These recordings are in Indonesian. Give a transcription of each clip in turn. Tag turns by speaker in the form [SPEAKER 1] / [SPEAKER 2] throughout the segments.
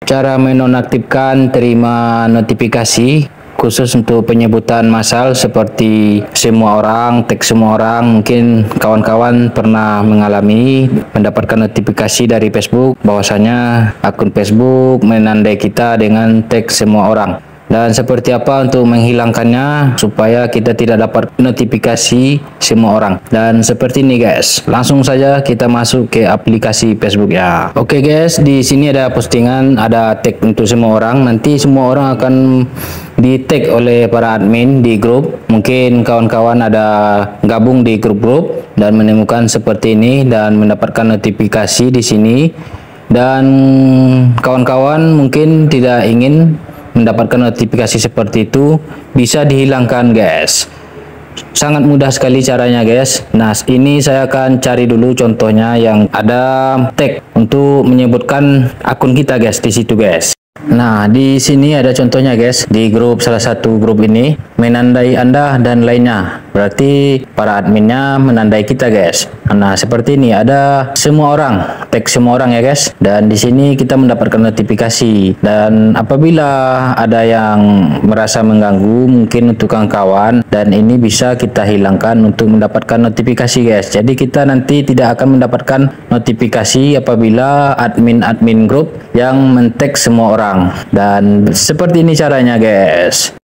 [SPEAKER 1] cara menonaktifkan terima notifikasi khusus untuk penyebutan massal seperti semua orang, tag semua orang. Mungkin kawan-kawan pernah mengalami mendapatkan notifikasi dari Facebook bahwasanya akun Facebook menandai kita dengan tag semua orang. Dan seperti apa untuk menghilangkannya supaya kita tidak dapat notifikasi semua orang. Dan seperti ini guys, langsung saja kita masuk ke aplikasi Facebook ya. Oke guys, di sini ada postingan, ada tag untuk semua orang. Nanti semua orang akan di tag oleh para admin di grup. Mungkin kawan-kawan ada gabung di grup-grup dan menemukan seperti ini dan mendapatkan notifikasi di sini. Dan kawan-kawan mungkin tidak ingin mendapatkan notifikasi seperti itu, bisa dihilangkan guys. Sangat mudah sekali caranya guys. Nah, ini saya akan cari dulu contohnya yang ada tag untuk menyebutkan akun kita guys di situ guys. Nah, di sini ada contohnya guys, di grup salah satu grup ini menandai Anda dan lainnya. Berarti para adminnya menandai kita guys. Nah, seperti ini ada semua orang, tag semua orang ya guys. Dan di sini kita mendapatkan notifikasi. Dan apabila ada yang merasa mengganggu mungkin untuk kawan-kawan, dan ini bisa kita hilangkan untuk mendapatkan notifikasi guys. Jadi kita nanti tidak akan mendapatkan notifikasi apabila admin grup yang men-tag semua orang. Dan seperti ini caranya guys.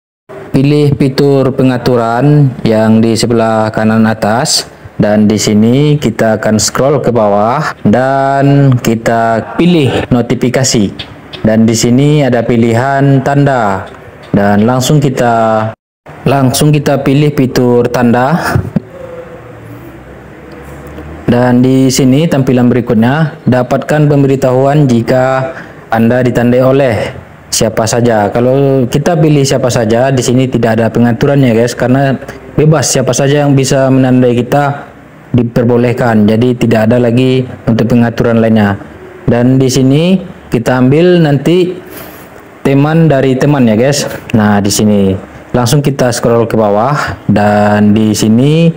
[SPEAKER 1] Pilih fitur pengaturan yang di sebelah kanan atas, dan di sini kita akan scroll ke bawah dan kita pilih notifikasi. Dan di sini ada pilihan tanda, dan langsung kita pilih fitur tanda. Dan di sini tampilan berikutnya, dapatkan pemberitahuan jika Anda ditandai oleh siapa saja. Kalau kita pilih siapa saja, di sini tidak ada pengaturannya guys, karena bebas siapa saja yang bisa menandai kita diperbolehkan. Jadi tidak ada lagi untuk pengaturan lainnya. Dan di sini kita ambil nanti teman dari teman ya guys. Nah, di sini langsung kita scroll ke bawah, dan di sini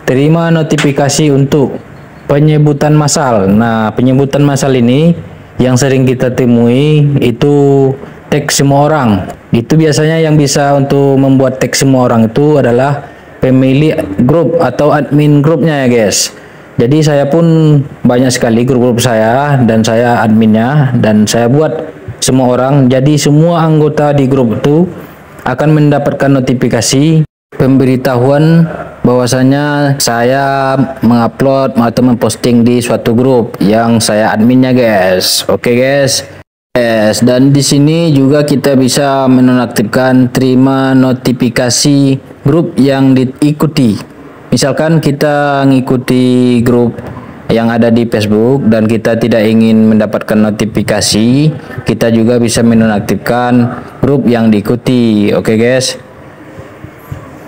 [SPEAKER 1] terima notifikasi untuk penyebutan massal. Nah, penyebutan massal ini yang sering kita temui itu tag semua orang. Itu biasanya yang bisa untuk membuat tag semua orang itu adalah pemilik grup atau admin grupnya ya guys. Jadi saya pun banyak sekali grup-grup saya, dan saya adminnya, dan saya buat semua orang. Jadi semua anggota di grup itu akan mendapatkan notifikasi pemberitahuan bahwasanya saya mengupload atau memposting di suatu grup yang saya adminnya guys. Oke guys. Dan di sini juga kita bisa menonaktifkan terima notifikasi grup yang diikuti. Misalkan kita mengikuti grup yang ada di Facebook dan kita tidak ingin mendapatkan notifikasi, kita juga bisa menonaktifkan grup yang diikuti. Oke guys.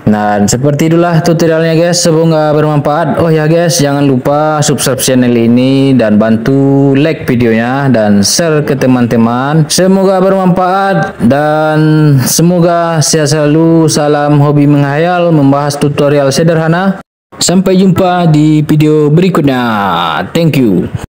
[SPEAKER 1] Nah, seperti itulah tutorialnya guys, semoga bermanfaat. Oh ya guys, jangan lupa subscribe channel ini dan bantu like videonya dan share ke teman-teman. Semoga bermanfaat dan semoga sehat selalu. Salam hobi menghayal, membahas tutorial sederhana. Sampai jumpa di video berikutnya. Thank you.